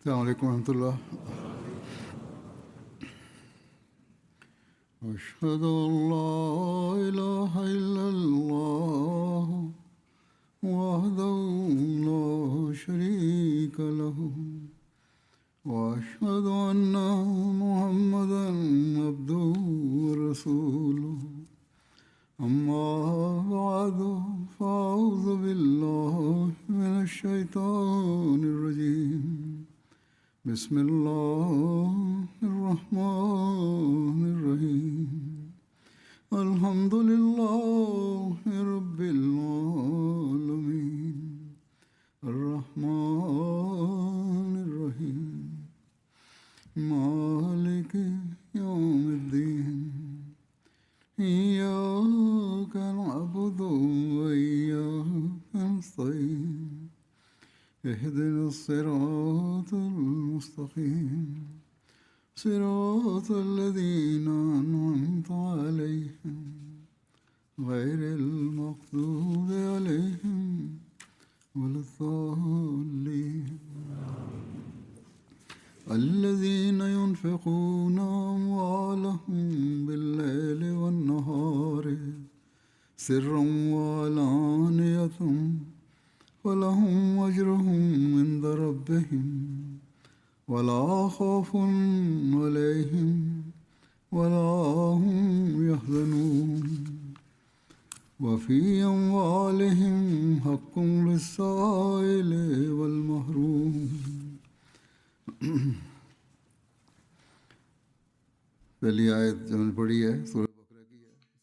السلام عليكم ورحمة الله. أشهد أن لا إله إلا الله وحده لا شريك له وأشهد أن محمدا عبده ورسوله أما بعد فأعوذ بالله من الشيطان الرجيم بسم الله الرحمن الرحيم الحمد لله رب العالمين الرحمن الرحيم مالك يوم الدين إياك نعبد وإياك نستعين اهدنا الصراط المستقيم صراط الذين أنعمت عليهم غير المغضوب عليهم ولا الضالين الذين ينفقون أموالهم بالليل والنهار سرا وعلانية ولهم أجرهم عند ربهم ولا خوف عليهم ولا هم يحزنون وفي أموالهم حق للسائل والمحروم. पहली आयत जो मैंने पढ़ी है सूरह बकरा की है.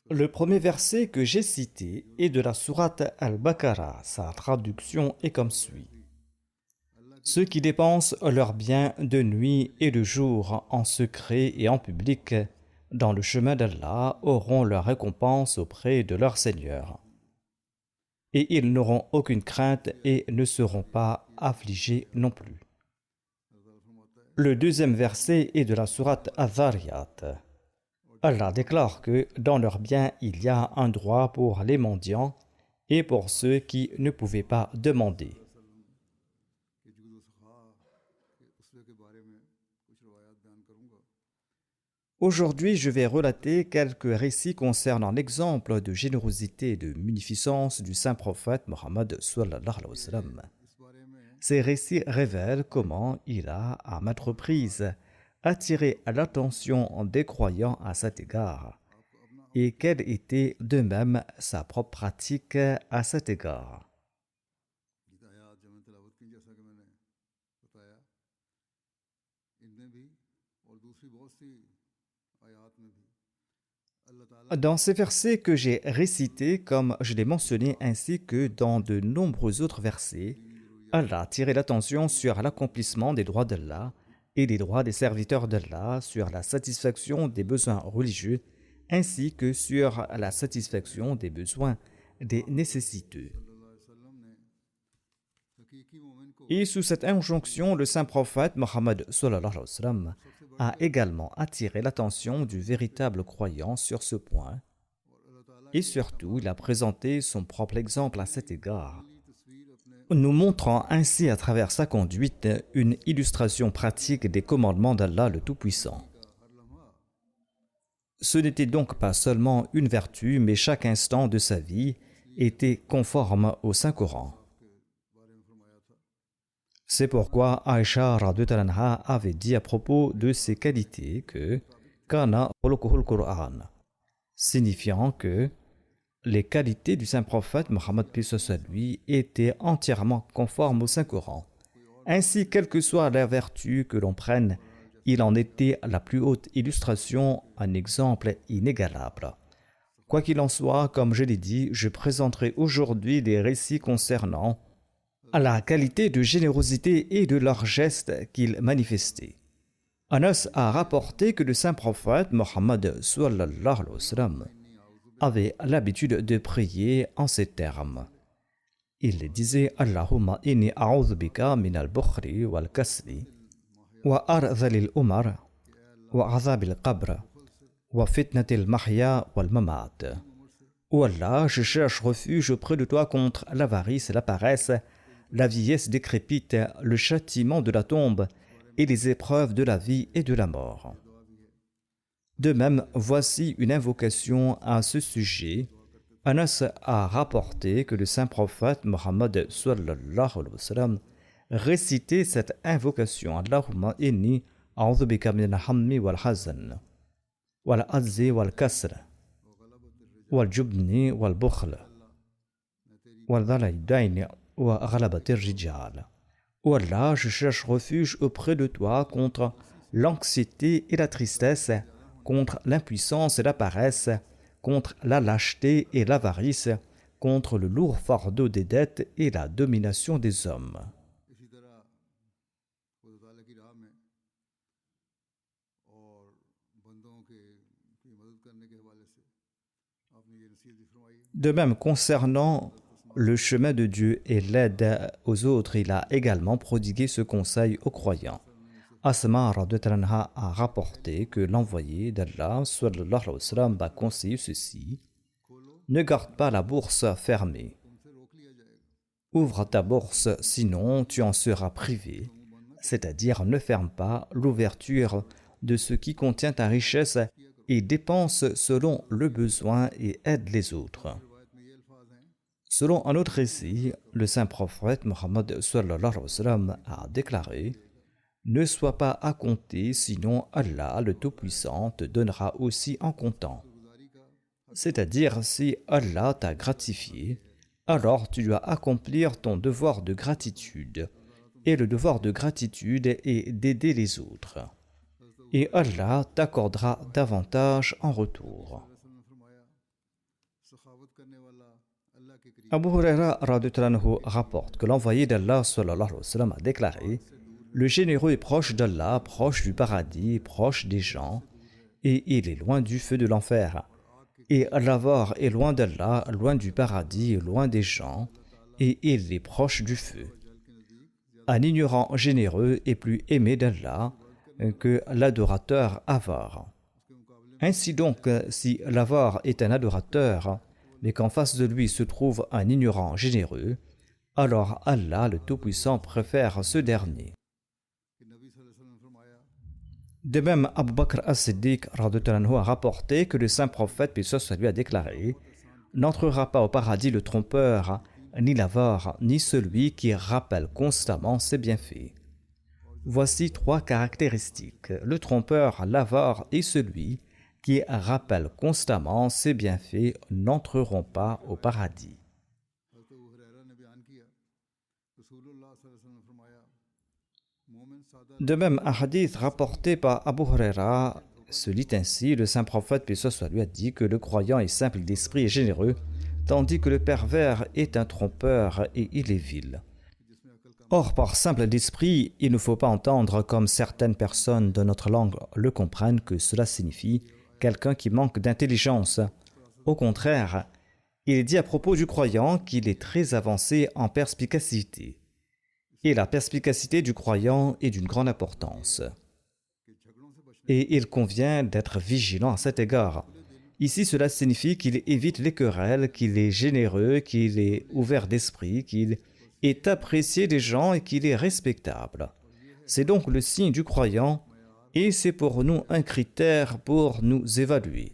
Le premier verset que j'ai cité est de la sourate Al-Baqarah. Sa traduction est comme suit. Ceux qui dépensent leurs biens de nuit et de jour en secret et en public dans le chemin d'Allah auront leur récompense auprès de leur Seigneur. Et ils n'auront aucune crainte et ne seront pas affligés non plus. Le deuxième verset est de la sourate Adh-Dhariyat. Allah déclare que dans leurs biens, il y a un droit pour les mendiants et pour ceux qui ne pouvaient pas demander. Aujourd'hui, je vais relater quelques récits concernant l'exemple de générosité et de munificence du saint prophète Mohammed sallallahu alayhi wa sallam. Ces récits révèlent comment il a, à maintes reprises, attiré l'attention des croyants à cet égard et quelle était de même sa propre pratique à cet égard. Dans ces versets que j'ai récités, comme je l'ai mentionné, ainsi que dans de nombreux autres versets, Allah a tiré l'attention sur l'accomplissement des droits d'Allah et des droits des serviteurs d'Allah, sur la satisfaction des besoins religieux, ainsi que sur la satisfaction des besoins des nécessiteux. Et sous cette injonction, le saint prophète Mohammed sallallahu alayhi wa sallam a également attiré l'attention du véritable croyant sur ce point. Et surtout, il a présenté son propre exemple à cet égard, nous montrant ainsi à travers sa conduite une illustration pratique des commandements d'Allah le Tout-Puissant. Ce n'était donc pas seulement une vertu, mais chaque instant de sa vie était conforme au Saint-Coran. C'est pourquoi Aïcha radhiyallahu anha avait dit à propos de ses qualités que Kana khuluquhul Qur'an, signifiant que les qualités du saint prophète Mohammed lui étaient entièrement conformes au Saint-Coran. Ainsi, quelle que soit la vertu que l'on prenne, il en était la plus haute illustration, un exemple inégalable. Quoi qu'il en soit, comme je l'ai dit, je présenterai aujourd'hui des récits concernant la qualité de générosité et de leurs gestes qu'ils manifestaient. Anas a rapporté que le saint prophète Mohammed sallallahu alayhi wa sallam avait l'habitude de prier en ces termes. Il disait « Allahumma inni a'udhu bika min al-bukhri wal-kasli wa ardhali al-umar wa azab al-qabr wa fitnat al-mahya wal-mamat » Ô Allah, je cherche refuge auprès de toi contre l'avarice et la paresse, la vieillesse décrépite, le châtiment de la tombe et les épreuves de la vie et de la mort. De même, voici une invocation à ce sujet. Anas a rapporté que le saint prophète Mohammed sallallahu alayhi wa sallam récitait cette invocation. Allahumma inni a'udhu bika min al-hammi wal-hazan wal-azzi wal-kasr wal-jubni wal-bukhl wal-dhalaïdayn wa ghalabati ar-rijal. Oh Allah, je cherche refuge auprès de toi contre l'anxiété et la tristesse, contre l'impuissance et la paresse, contre la lâcheté et l'avarice, contre le lourd fardeau des dettes et la domination des hommes. De même, concernant le chemin de Dieu et l'aide aux autres, il a également prodigué ce conseil aux croyants. Asma radhiyallahu anha a rapporté que l'envoyé d'Allah sallallahu alayhi wa sallam a conseillé ceci: ne garde pas la bourse fermée. Ouvre ta bourse, sinon tu en seras privé. C'est-à-dire, ne ferme pas l'ouverture de ce qui contient ta richesse et dépense selon le besoin et aide les autres. Selon un autre récit, le saint prophète Mohammed sallallahu alayhi wa sallam a déclaré: ne sois pas à compter, sinon Allah, le Tout-Puissant, te donnera aussi en comptant. C'est-à-dire, si Allah t'a gratifié, alors tu dois accomplir ton devoir de gratitude. Et le devoir de gratitude est d'aider les autres. Et Allah t'accordera davantage en retour. Abu Huraira radhiyallahu anhu rapporte que l'envoyé d'Allah sallallahu alayhi wa sallam a déclaré: le généreux est proche d'Allah, proche du paradis, proche des gens, et il est loin du feu de l'enfer. Et l'avare est loin d'Allah, loin du paradis, loin des gens, et il est proche du feu. Un ignorant généreux est plus aimé d'Allah que l'adorateur avare. Ainsi donc, si l'avare est un adorateur, mais qu'en face de lui se trouve un ignorant généreux, alors Allah, le Tout-Puissant, préfère ce dernier. De même, Abu Bakr as-Siddiq radhiyallahu anhu a rapporté que le saint prophète, paix soit sur lui, a déclaré: n'entrera pas au paradis le trompeur, ni l'avare, ni celui qui rappelle constamment ses bienfaits. Voici 3 caractéristiques. Le trompeur, l'avare et celui qui rappelle constamment ses bienfaits n'entreront pas au paradis. De même, un hadith rapporté par Abu Huraira se lit ainsi: le saint prophète, paix soit sur lui, a dit que le croyant est simple d'esprit et généreux, tandis que le pervers est un trompeur et il est vil. Or, par simple d'esprit, il ne faut pas entendre, comme certaines personnes de notre langue le comprennent, que cela signifie quelqu'un qui manque d'intelligence. Au contraire, il est dit à propos du croyant qu'il est très avancé en perspicacité. Et la perspicacité du croyant est d'une grande importance. Et il convient d'être vigilant à cet égard. Ici, cela signifie qu'il évite les querelles, qu'il est généreux, qu'il est ouvert d'esprit, qu'il est apprécié des gens et qu'il est respectable. C'est donc le signe du croyant et c'est pour nous un critère pour nous évaluer.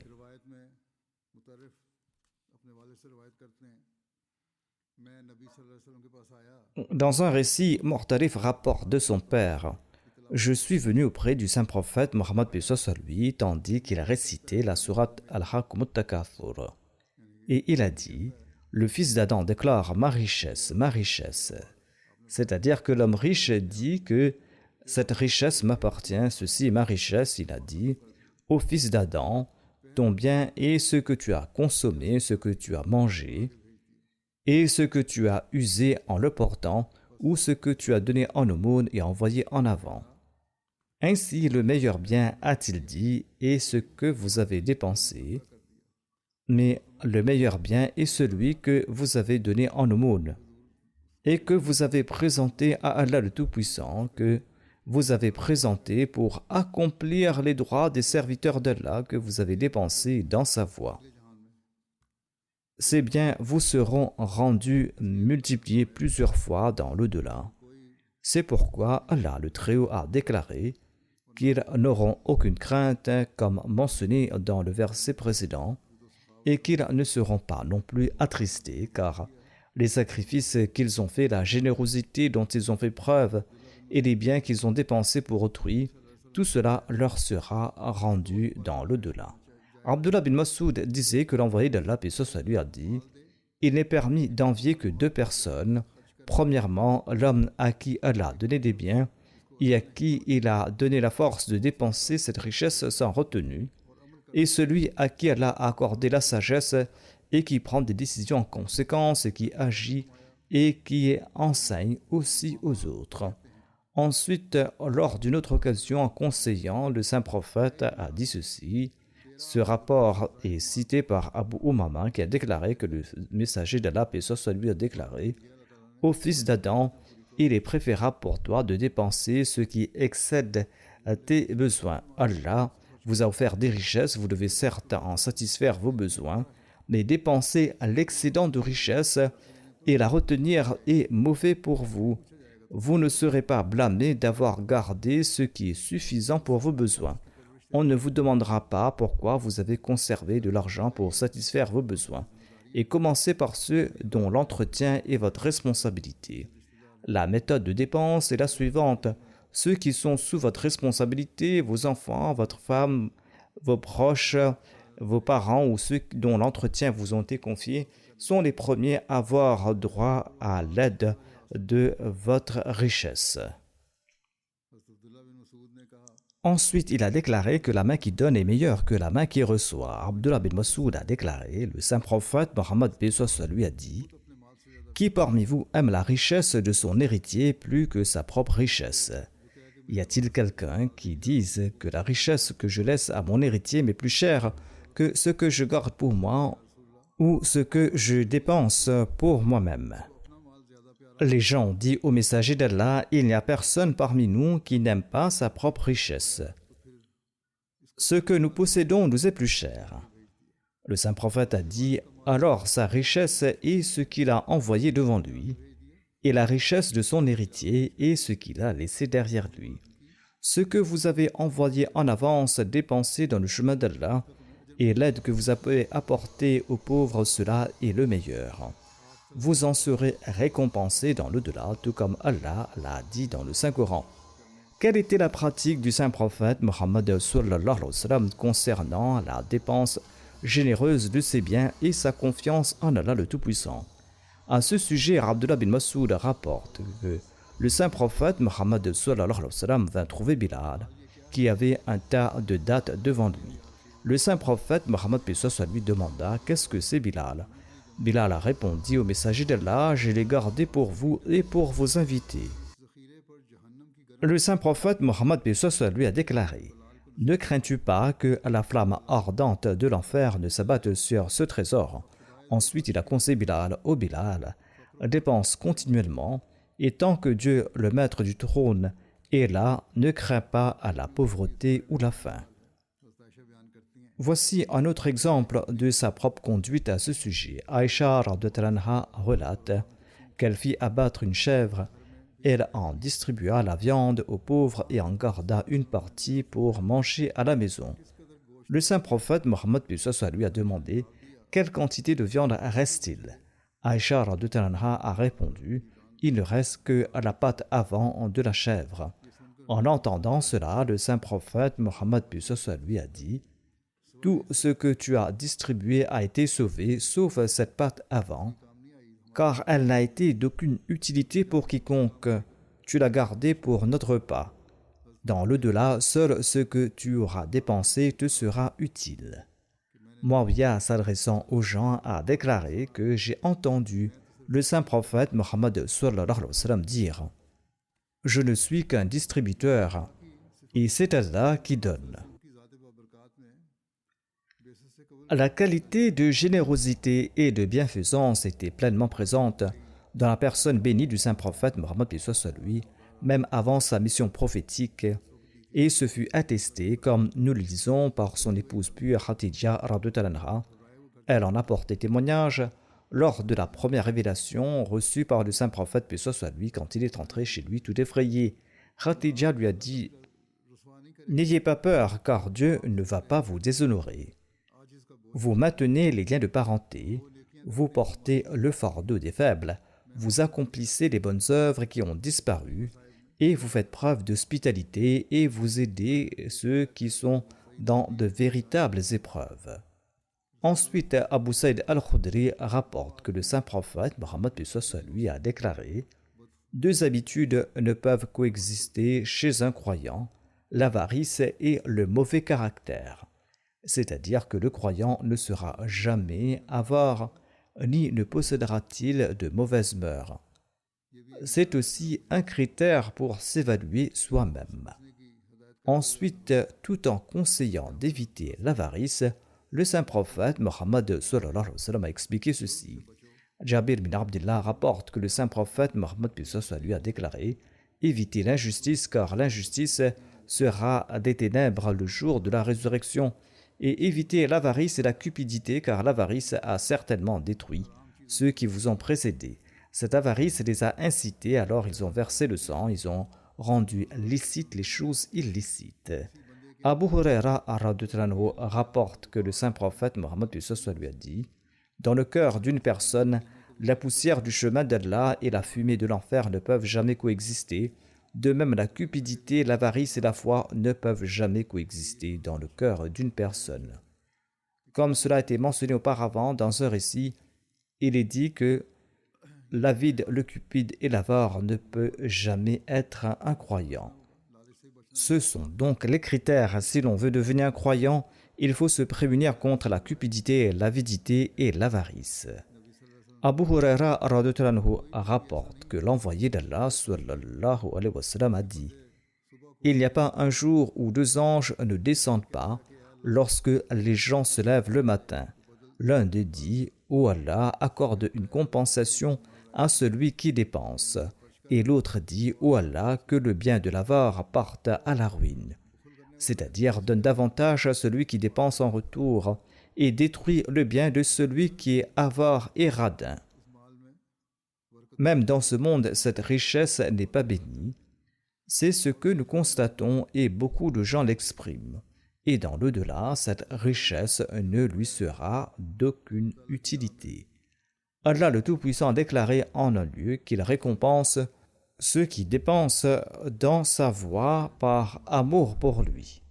Dans un récit, Mu'tarif rapporte de son père: je suis venu auprès du saint prophète Mohammed paix soit sur lui, tandis qu'il a récité la sourate Al-Hakum Takathur. Et il a dit: le fils d'Adam déclare ma richesse, ma richesse. C'est-à-dire que l'homme riche dit que cette richesse m'appartient, ceci est ma richesse. Il a dit: ô fils d'Adam, ton bien est ce que tu as consommé, ce que tu as mangé, et ce que tu as usé en le portant, ou ce que tu as donné en aumône et envoyé en avant. Ainsi, le meilleur bien, a-t-il dit, est ce que vous avez dépensé, mais le meilleur bien est celui que vous avez donné en aumône, et que vous avez présenté à Allah le Tout-Puissant, que vous avez présenté pour accomplir les droits des serviteurs d'Allah que vous avez dépensés dans sa voie. Ces biens vous seront rendus multipliés plusieurs fois dans l'au-delà. C'est pourquoi Allah le Très-Haut a déclaré qu'ils n'auront aucune crainte comme mentionné dans le verset précédent et qu'ils ne seront pas non plus attristés car les sacrifices qu'ils ont faits, la générosité dont ils ont fait preuve et les biens qu'ils ont dépensés pour autrui, tout cela leur sera rendu dans l'au-delà. Abdullah bin Mas'ud disait que l'envoyé d'Allah, paix soit lui, a dit « Il n'est permis d'envier que deux personnes. Premièrement, l'homme à qui Allah a donné des biens et à qui il a donné la force de dépenser cette richesse sans retenue, et celui à qui Allah a accordé la sagesse et qui prend des décisions en conséquence et qui agit et qui enseigne aussi aux autres. » Ensuite, lors d'une autre occasion, en conseillant, le saint prophète a dit ceci. Ce rapport est cité par Abu Umama qui a déclaré que le messager d'Allah, paix soit lui, a déclaré « Ô fils d'Adam, il est préférable pour toi de dépenser ce qui excède tes besoins. Allah vous a offert des richesses, vous devez certes en satisfaire vos besoins, mais dépenser l'excédent de richesse et la retenir est mauvais pour vous. Vous ne serez pas blâmé d'avoir gardé ce qui est suffisant pour vos besoins. On ne vous demandera pas pourquoi vous avez conservé de l'argent pour satisfaire vos besoins. Et commencez par ceux dont l'entretien est votre responsabilité. La méthode de dépense est la suivante. Ceux qui sont sous votre responsabilité, vos enfants, votre femme, vos proches, vos parents ou ceux dont l'entretien vous ont été confiés, sont les premiers à avoir droit à l'aide de votre richesse. Ensuite, il a déclaré que la main qui donne est meilleure que la main qui reçoit. Abdullah bin Mas'ud a déclaré, le saint prophète Mohammed lui a dit « Qui parmi vous aime la richesse de son héritier plus que sa propre richesse ? Y a-t-il quelqu'un qui dise que la richesse que je laisse à mon héritier m'est plus chère que ce que je garde pour moi ou ce que je dépense pour moi-même ?» Les gens ont dit au messager d'Allah, il n'y a personne parmi nous qui n'aime pas sa propre richesse. Ce que nous possédons nous est plus cher. Le saint prophète a dit, alors sa richesse est ce qu'il a envoyé devant lui, et la richesse de son héritier est ce qu'il a laissé derrière lui. Ce que vous avez envoyé en avance, dépensé dans le chemin d'Allah, et l'aide que vous avez apportée aux pauvres, cela est le meilleur. Vous en serez récompensé dans l'au-delà, tout comme Allah l'a dit dans le Saint-Coran. Quelle était la pratique du saint prophète Mohammed sallallahu alayhi wa sallam concernant la dépense généreuse de ses biens et sa confiance en Allah le Tout-Puissant? À ce sujet, Abdullah bin Mas'ud rapporte que le saint prophète Mohammed sallallahu alayhi wa sallam vint trouver Bilal, qui avait un tas de dattes devant lui. Le saint prophète Mohammed lui demanda « Qu'est-ce que c'est Bilal ?» Bilal a répondu au messager d'Allah, je l'ai gardé pour vous et pour vos invités. Le saint prophète Mohammed lui a déclaré, ne crains-tu pas que la flamme ardente de l'enfer ne s'abatte sur ce trésor? Ensuite, il a conseillé Bilal, ô Bilal, dépense continuellement, et tant que Dieu, le maître du trône, est là, ne crains pas à la pauvreté ou la faim. Voici un autre exemple de sa propre conduite à ce sujet. Aïcha relate qu'elle fit abattre une chèvre. Elle en distribua la viande aux pauvres et en garda une partie pour manger à la maison. Le saint prophète Mohammed lui a demandé quelle quantité de viande reste-t-il. Aïcha a répondu il ne reste que la patte avant de la chèvre. En entendant cela, le saint prophète Mohammed lui a dit tout ce que tu as distribué a été sauvé, sauf cette patte avant, car elle n'a été d'aucune utilité pour quiconque. Tu l'as gardée pour notre repas. Dans l'au-delà, seul ce que tu auras dépensé te sera utile. Muawiyah, s'adressant aux gens, a déclaré que j'ai entendu le saint prophète Mohammed sallallahu alayhi wa sallam dire « Je ne suis qu'un distributeur, et c'est Allah qui donne. » La qualité de générosité et de bienfaisance était pleinement présente dans la personne bénie du saint prophète Mohammed lui, même avant sa mission prophétique, et ce fut attesté, comme nous le lisons, par son épouse pure Khadija radhiyallahu anha. Elle en apportait témoignage lors de la première révélation reçue par le saint prophète, paix soit lui, quand il est entré chez lui tout effrayé. Khadija lui a dit « N'ayez pas peur, car Dieu ne va pas vous déshonorer. Vous maintenez les liens de parenté, vous portez le fardeau des faibles, vous accomplissez les bonnes œuvres qui ont disparu, et vous faites preuve d'hospitalité et vous aidez ceux qui sont dans de véritables épreuves. » Ensuite, Abu Saïd al-Khudri rapporte que le saint prophète, Mohammed lui, a déclaré « Deux habitudes ne peuvent coexister chez un croyant, l'avarice et le mauvais caractère. C'est-à-dire que le croyant ne sera jamais avare, ni ne possédera-t-il de mauvaises mœurs. C'est aussi un critère pour s'évaluer soi-même. » Ensuite, tout en conseillant d'éviter l'avarice, le saint prophète Mohammed a expliqué ceci. Jabir bin Abdullah rapporte que le saint prophète Mohammed lui a déclaré « Évitez l'injustice, car l'injustice sera des ténèbres le jour de la résurrection, et évitez l'avarice et la cupidité, car l'avarice a certainement détruit ceux qui vous ont précédés. Cette avarice les a incités, alors ils ont versé le sang, ils ont rendu licites les choses illicites. » Abu Huraira rapporte que le saint prophète Mohammed lui a dit « Dans le cœur d'une personne, la poussière du chemin d'Allah et la fumée de l'enfer ne peuvent jamais coexister. De même, la cupidité, l'avarice et la foi ne peuvent jamais coexister dans le cœur d'une personne. » Comme cela a été mentionné auparavant dans un récit, il est dit que l'avide, le cupide et l'avare ne peut jamais être un croyant. Ce sont donc les critères. Si l'on veut devenir un croyant, il faut se prémunir contre la cupidité, l'avidité et l'avarice. Abu Huraira rapporte que l'envoyé d'Allah sallallahu alayhi wa sallam a dit « Il n'y a pas un jour où deux anges ne descendent pas lorsque les gens se lèvent le matin. L'un d'eux dit « Ô Allah, accorde une compensation à celui qui dépense. » Et l'autre dit « Ô Allah, que le bien de l'avare parte à la ruine. » C'est-à-dire donne davantage à celui qui dépense en retour et détruit le bien de celui qui est avare et radin. Même dans ce monde, cette richesse n'est pas bénie. C'est ce que nous constatons et beaucoup de gens l'expriment. Et dans l'au-delà, cette richesse ne lui sera d'aucune utilité. Allah le Tout-Puissant a déclaré en un lieu qu'il récompense ceux qui dépensent dans sa voie par amour pour lui.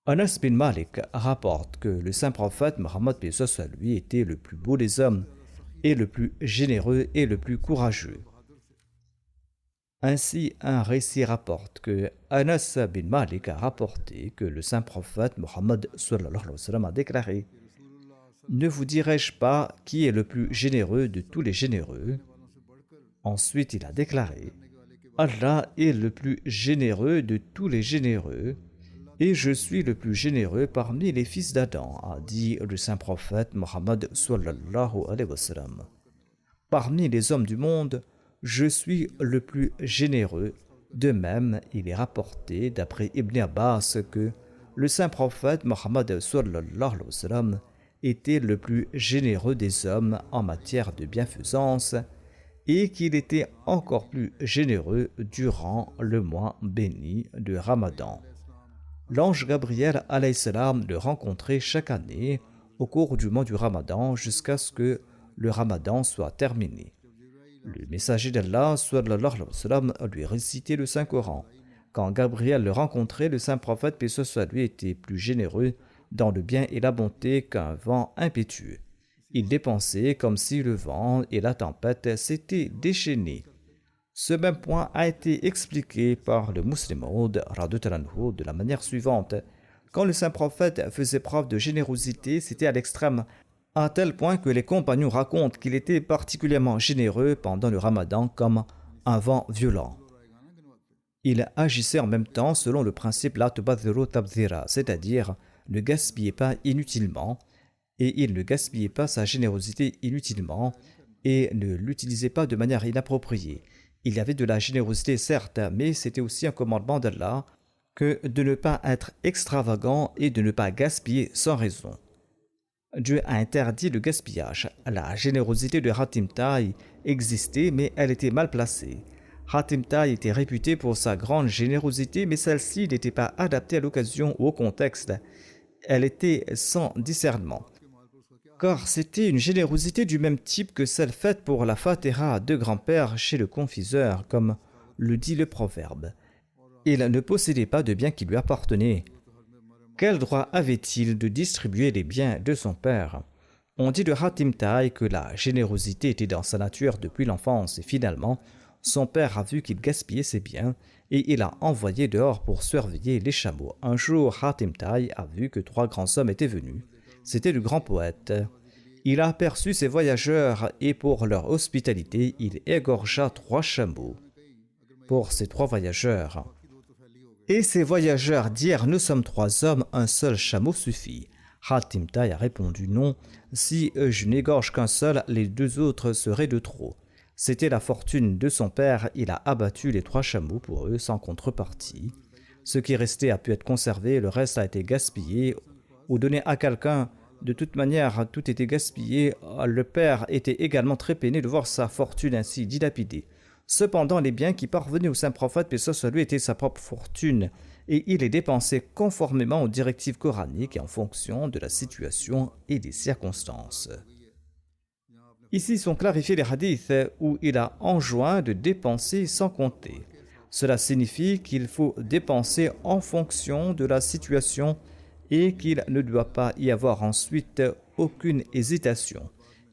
Anas bin Malik rapporte que le saint prophète Mohammed lui était le plus beau des hommes et le plus généreux et le plus courageux. Ainsi, un récit rapporte que Anas bin Malik a rapporté que le saint prophète Mohammed a déclaré « Ne vous dirai-je pas qui est le plus généreux de tous les généreux ?» Ensuite, il a déclaré « Allah est le plus généreux de tous les généreux, et je suis le plus généreux parmi les fils d'Adam, a dit le saint prophète Mohammed sallallahu alayhi wa sallam. Parmi les hommes du monde, je suis le plus généreux. De même, il est rapporté d'après Ibn Abbas que le saint prophète Mohammed sallallahu alayhi wa sallam était le plus généreux des hommes en matière de bienfaisance et qu'il était encore plus généreux durant le mois béni de Ramadan. L'ange Gabriel alayhi salam le rencontrait chaque année au cours du mois du Ramadan jusqu'à ce que le Ramadan soit terminé. Le messager d'Allah sallallahu alayhi wa sallam lui récitait le Saint-Coran. Quand Gabriel le rencontrait, le saint prophète paix soit lui était plus généreux dans le bien et la bonté qu'un vent impétueux. Il dépensait comme si le vent et la tempête s'étaient déchaînés. Ce même point a été expliqué par le Muslim Maud de la manière suivante. Quand le saint prophète faisait preuve de générosité, c'était à l'extrême, à tel point que les compagnons racontent qu'il était particulièrement généreux pendant le Ramadan comme un vent violent. Il agissait en même temps selon le principe la tubadhiru tabdhira, c'est-à-dire ne gaspillez pas inutilement, et il ne gaspillait pas sa générosité inutilement et ne l'utilisait pas de manière inappropriée. Il y avait de la générosité certes, mais c'était aussi un commandement d'Allah que de ne pas être extravagant et de ne pas gaspiller sans raison. Dieu a interdit le gaspillage. La générosité de Hatim Taï existait, mais elle était mal placée. Hatim Taï était réputé pour sa grande générosité, mais celle-ci n'était pas adaptée à l'occasion ou au contexte. Elle était sans discernement. Car c'était une générosité du même type que celle faite pour la Fatiha de grand-père chez le confiseur, comme le dit le proverbe. Il ne possédait pas de biens qui lui appartenaient. Quel droit avait-il de distribuer les biens de son père? On dit de Hatim Taï que la générosité était dans sa nature depuis l'enfance et finalement, son père a vu qu'il gaspillait ses biens et il a envoyé dehors pour surveiller les chameaux. Un jour, Hatim Taï a vu que 3 grands hommes étaient venus. C'était le grand poète. Il a aperçu ces voyageurs et pour leur hospitalité, il égorgea 3 chameaux pour ces 3 voyageurs. Et ces voyageurs dirent « Nous sommes 3 hommes, un seul chameau suffit ». Hatim Taï a répondu « Non, si je n'égorge qu'un seul, les 2 autres seraient de trop ». C'était la fortune de son père, il a abattu les 3 chameaux pour eux sans contrepartie. Ce qui restait a pu être conservé, le reste a été gaspillé ou donné à quelqu'un. De toute manière, tout était gaspillé. Le père était également très peiné de voir sa fortune ainsi dilapidée. Cependant, les biens qui parvenaient au saint prophète, paix sur lui, étaient sa propre fortune, et il les dépensait conformément aux directives coraniques et en fonction de la situation et des circonstances. Ici sont clarifiés les hadiths où il a enjoint de dépenser sans compter. Cela signifie qu'il faut dépenser en fonction de la situation et qu'il ne doit pas y avoir ensuite aucune hésitation.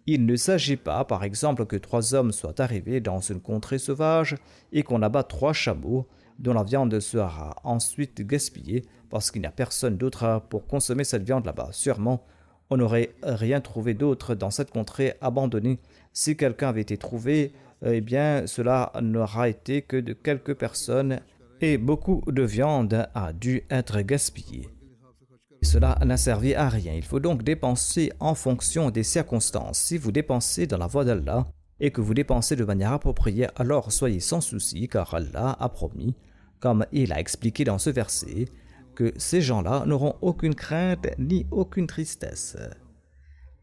Il ne s'agit pas, par exemple, que 3 hommes soient arrivés dans une contrée sauvage et qu'on abat 3 chameaux dont la viande sera ensuite gaspillée parce qu'il n'y a personne d'autre pour consommer cette viande là-bas. Sûrement, on n'aurait rien trouvé d'autre dans cette contrée abandonnée. Si quelqu'un avait été trouvé, eh bien, cela n'aura été que de quelques personnes et beaucoup de viande a dû être gaspillée. Cela n'a servi à rien. Il faut donc dépenser en fonction des circonstances. Si vous dépensez dans la voie d'Allah et que vous dépensez de manière appropriée, alors soyez sans souci car Allah a promis, comme il a expliqué dans ce verset, que ces gens-là n'auront aucune crainte ni aucune tristesse.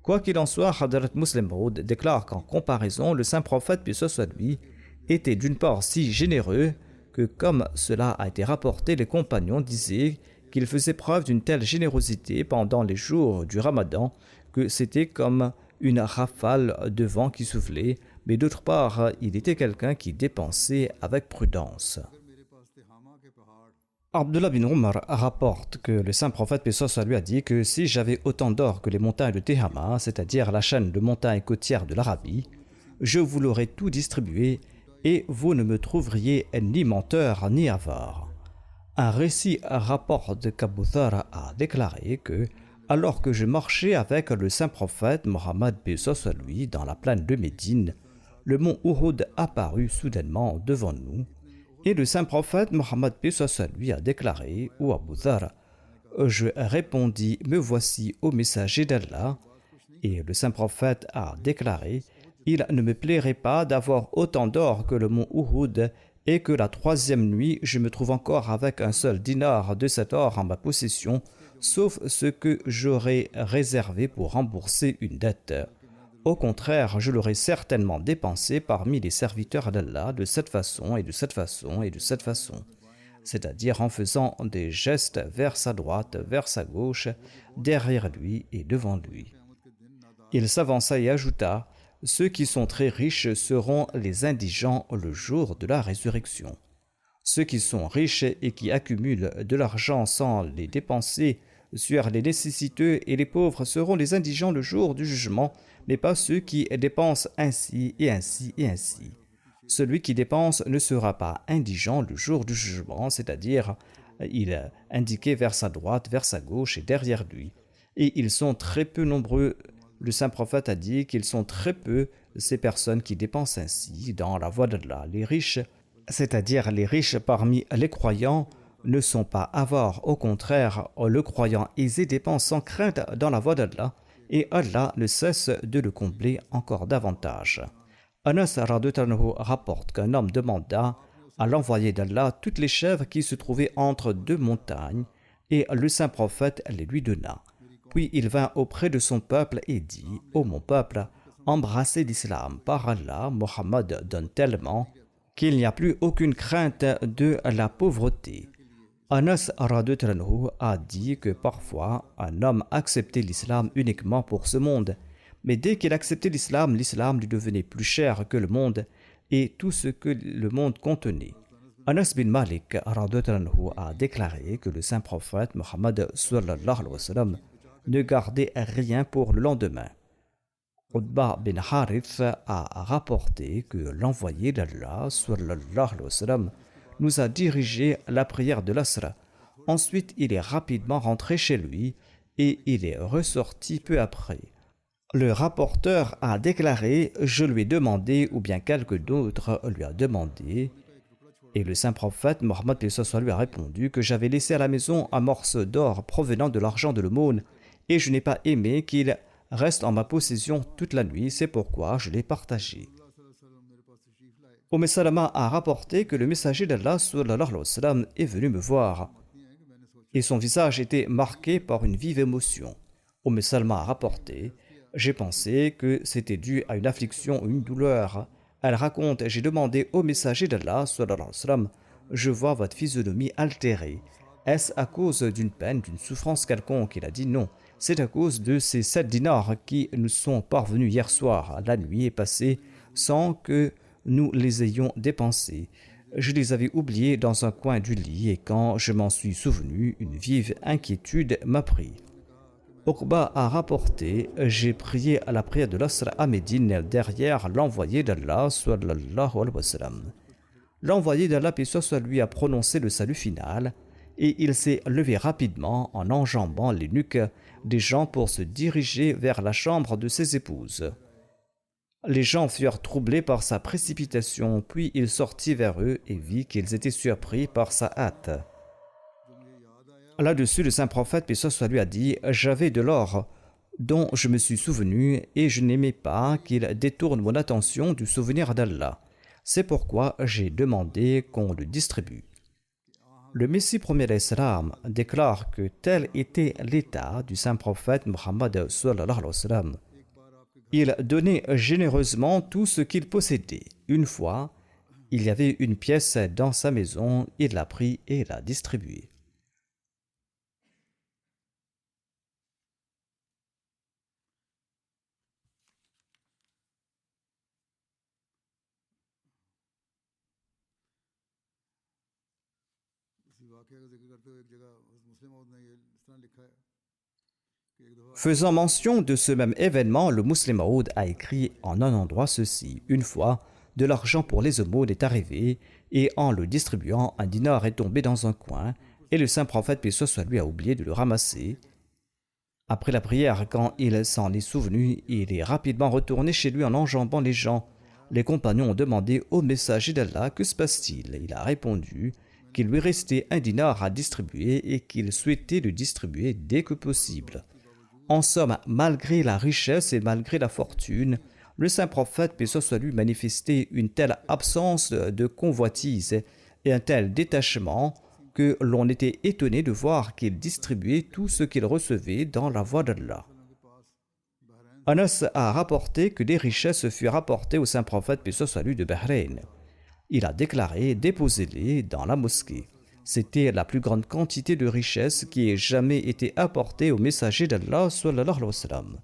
Quoi qu'il en soit, Hadrat Muslim Maud déclare qu'en comparaison, le saint prophète, paix sur lui, était d'une part si généreux que, comme cela a été rapporté, les compagnons disaient qu'il faisait preuve d'une telle générosité pendant les jours du Ramadan que c'était comme une rafale de vent qui soufflait, mais d'autre part, il était quelqu'un qui dépensait avec prudence. Abdullah bin Umar rapporte que le saint prophète paix sur lui a dit que si j'avais autant d'or que les montagnes de Tehama, c'est-à-dire la chaîne de montagnes côtières de l'Arabie, je vous l'aurais tout distribué et vous ne me trouveriez ni menteur ni avare. Un récit rapporte qu'Abu Dharr a déclaré que, alors que je marchais avec le saint prophète Mohammed paix sur lui dans la plaine de Médine, le mont Uhud apparut soudainement devant nous. Et le saint prophète Mohammed paix sur lui a déclaré, ô Abu Dharr, je répondis, me voici au messager d'Allah. Et le saint prophète a déclaré, il ne me plairait pas d'avoir autant d'or que le mont Uhud et que la 3e nuit je me trouve encore avec un seul dinar de cet or en ma possession, sauf ce que j'aurais réservé pour rembourser une dette. Au contraire, je l'aurais certainement dépensé parmi les serviteurs d'Allah de cette façon et de cette façon et de cette façon, c'est-à-dire en faisant des gestes vers sa droite, vers sa gauche, derrière lui et devant lui. Il s'avança et ajouta, « Ceux qui sont très riches seront les indigents le jour de la résurrection. Ceux qui sont riches et qui accumulent de l'argent sans les dépenser sur les nécessiteux et les pauvres seront les indigents le jour du jugement, mais pas ceux qui dépensent ainsi et ainsi et ainsi. Celui qui dépense ne sera pas indigent le jour du jugement, c'est-à-dire il indiquait vers sa droite, vers sa gauche et derrière lui. Et ils sont très peu nombreux. Le saint prophète a dit qu'ils sont très peu ces personnes qui dépensent ainsi dans la voie d'Allah. Les riches, c'est-à-dire les riches parmi les croyants, ne sont pas avares. Au contraire, le croyant aisé dépense sans crainte dans la voie d'Allah et Allah ne cesse de le combler encore davantage. Anas rapporte qu'un homme demanda à l'envoyé d'Allah toutes les chèvres qui se trouvaient entre 2 montagnes et le saint prophète les lui donna. Puis il vint auprès de son peuple et dit: Ô mon peuple, embrassez l'islam. Par Allah, Mohammed donne tellement qu'il n'y a plus aucune crainte de la pauvreté. Anas radhiyallahu anhu a dit que parfois un homme acceptait l'islam uniquement pour ce monde, mais dès qu'il acceptait l'islam, l'islam lui devenait plus cher que le monde et tout ce que le monde contenait. Anas bin Malik radhiyallahu anhu a déclaré que le saint prophète Mohammed sallallahu alayhi wa sallam ne gardait rien pour le lendemain. Utbah bin Harith a rapporté que l'envoyé d'Allah sallallahu alayhi wa sallam nous a dirigé la prière de l'Asr. Ensuite, il est rapidement rentré chez lui et il est ressorti peu après. Le rapporteur a déclaré: je lui ai demandé, ou bien quelqu'un d'autre lui a demandé, et le saint prophète Mohammed lui a répondu que j'avais laissé à la maison un morceau d'or provenant de l'argent de l'aumône et je n'ai pas aimé qu'il reste en ma possession toute la nuit, c'est pourquoi je l'ai partagé. Salama a rapporté que le messager d'Allah sallallahu alayhi wa sallam est venu me voir et son visage était marqué par une vive émotion. Salama a rapporté: j'ai pensé que c'était dû à une affliction ou une douleur. Elle raconte: j'ai demandé au messager d'Allah sallallahu alayhi wa sallam: je vois votre physionomie altérée. Est-ce à cause d'une peine, d'une souffrance quelconque? Il a dit: non, c'est à cause de ces 7 dinars qui nous sont parvenus hier soir. La nuit est passée sans que nous les ayons dépensés. Je les avais oubliés dans un coin du lit et quand je m'en suis souvenu, une vive inquiétude m'a pris. Uqba a rapporté: j'ai prié à la prière de l'Asr à Médine derrière l'envoyé d'Allah sallallahu alayhi wa sallam. L'envoyé d'Allah, paix soit sur lui, a prononcé le salut final et il s'est levé rapidement en enjambant les nuques des gens pour se diriger vers la chambre de ses épouses. Les gens furent troublés par sa précipitation, puis il sortit vers eux et vit qu'ils étaient surpris par sa hâte. Là-dessus, le saint prophète, paix soit sur lui, a dit: j'avais de l'or dont je me suis souvenu et je n'aimais pas qu'il détourne mon attention du souvenir d'Allah. C'est pourquoi j'ai demandé qu'on le distribue. Le Messie premier d'Islam déclare que tel était l'état du saint prophète Mohammed sallallahu alayhi wa sallam. Il donnait généreusement tout ce qu'il possédait. Une fois, il y avait une pièce dans sa maison, il l'a pris et l'a distribuée. Faisant mention de ce même événement, le Muslim Maud a écrit en un endroit ceci: une fois, de l'argent pour les aumônes est arrivé et en le distribuant, un dinar est tombé dans un coin et le saint prophète, paix soit lui, a oublié de le ramasser. Après la prière, quand il s'en est souvenu, il est rapidement retourné chez lui en enjambant les gens. Les compagnons ont demandé au messager d'Allah: que se passe-t-il? Il a répondu qu'il lui restait un dinar à distribuer et qu'il souhaitait le distribuer dès que possible. En somme, malgré la richesse et malgré la fortune, le saint prophète, paix soit lui, manifestait une telle absence de convoitise et un tel détachement que l'on était étonné de voir qu'il distribuait tout ce qu'il recevait dans la voie d'Allah. Anas a rapporté que des richesses furent apportées au saint prophète, paix soit lui, de Bahreïn. Il a déclaré: déposez-les dans la mosquée. C'était la plus grande quantité de richesses qui ait jamais été apportée au messager d'Allah sallallahu alayhi wa sallam.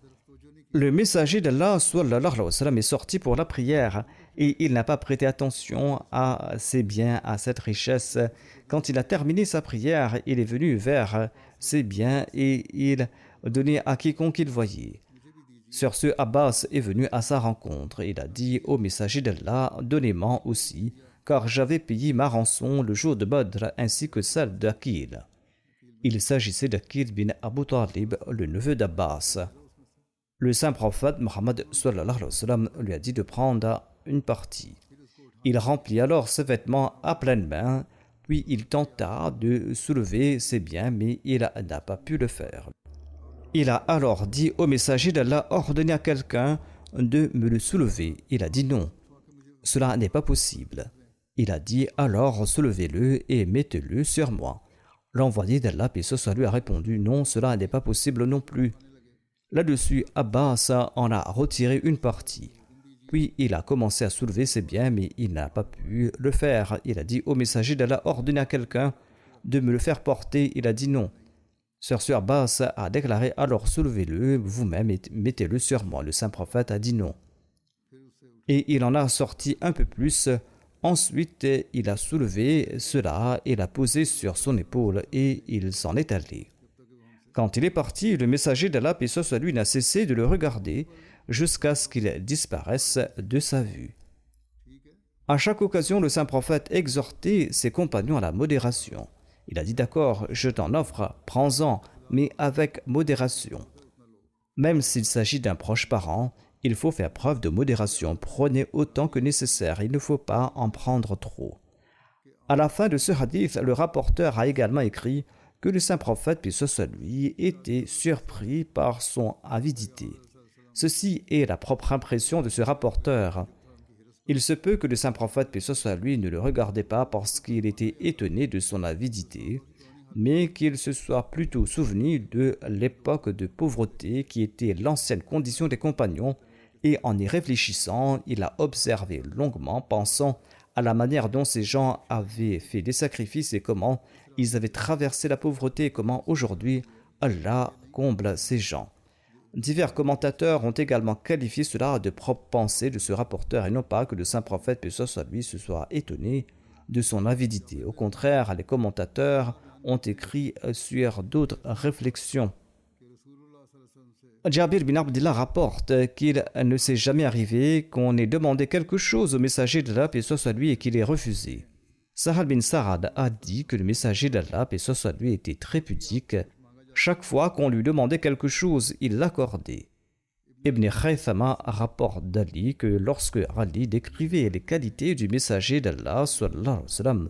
Le messager d'Allah sallallahu alayhi wa sallam est sorti pour la prière et il n'a pas prêté attention à ses biens, à cette richesse. Quand il a terminé sa prière, il est venu vers ses biens et il donnait à quiconque il voyait. Sur ce, Abbas est venu à sa rencontre. Il a dit au messager d'Allah: donnez-moi aussi, car j'avais payé ma rançon le jour de Badr ainsi que celle d'Aqil. Il s'agissait d'Aqil bin Abu Talib, le neveu d'Abbas. Le saint prophète Mohammed sallallahu alayhi wa sallam lui a dit de prendre une partie. Il remplit alors ses vêtements à pleine main, puis il tenta de soulever ses biens, mais il n'a pas pu le faire. Il a alors dit au messager d'Allah: ordonnez à quelqu'un de me le soulever. Il a dit non, cela n'est pas possible. Il a dit: alors soulevez-le et mettez-le sur moi. L'envoyé d'Allah, paix soit sur lui, a répondu « Non, cela n'est pas possible non plus ». Là-dessus, Abbas en a retiré une partie. Puis il a commencé à soulever ses biens, mais il n'a pas pu le faire. Il a dit au messager d'Allah, ordonnez à quelqu'un de me le faire porter. Il a dit non. Sur ce, Abbas a déclaré, alors soulevez-le vous-même et mettez-le sur moi. Le saint prophète a dit non. Et il en a sorti un peu plus. Ensuite, il a soulevé cela et l'a posé sur son épaule et il s'en est allé. Quand il est parti, le messager d'Allah, paix soit sur lui, n'a cessé de le regarder jusqu'à ce qu'il disparaisse de sa vue. À chaque occasion, le saint prophète exhortait ses compagnons à la modération. Il a dit d'accord, je t'en offre, prends-en, mais avec modération. Même s'il s'agit d'un proche parent, il faut faire preuve de modération. Prenez autant que nécessaire, il ne faut pas en prendre trop. À la fin de ce hadith, le rapporteur a également écrit que le saint prophète, paix soit sur lui, était surpris par son avidité. Ceci est la propre impression de ce rapporteur. Il se peut que le saint prophète, paix soit sur lui, ne le regardait pas parce qu'il était étonné de son avidité, mais qu'il se soit plutôt souvenu de l'époque de pauvreté qui était l'ancienne condition des compagnons, et en y réfléchissant, il a observé longuement, pensant à la manière dont ces gens avaient fait des sacrifices et comment ils avaient traversé la pauvreté et comment aujourd'hui Allah comble ces gens. Divers commentateurs ont également qualifié cela de propre pensée de ce rapporteur et non pas que le saint prophète, paix soit sur lui, se soit étonné de son avidité. Au contraire, les commentateurs ont écrit sur d'autres réflexions. Jabir bin Abdullah rapporte qu'il ne s'est jamais arrivé qu'on ait demandé quelque chose au messager d'Allah, paix soit sur lui, et qu'il ait refusé. Sahal bin Sa'ad a dit que le messager d'Allah, paix soit sur lui, était très pudique. Chaque fois qu'on lui demandait quelque chose, il l'accordait. Ibn Khaythama rapporte d'Ali que lorsque Ali décrivait les qualités du messager d'Allah, sallallahu alayhi wa sallam,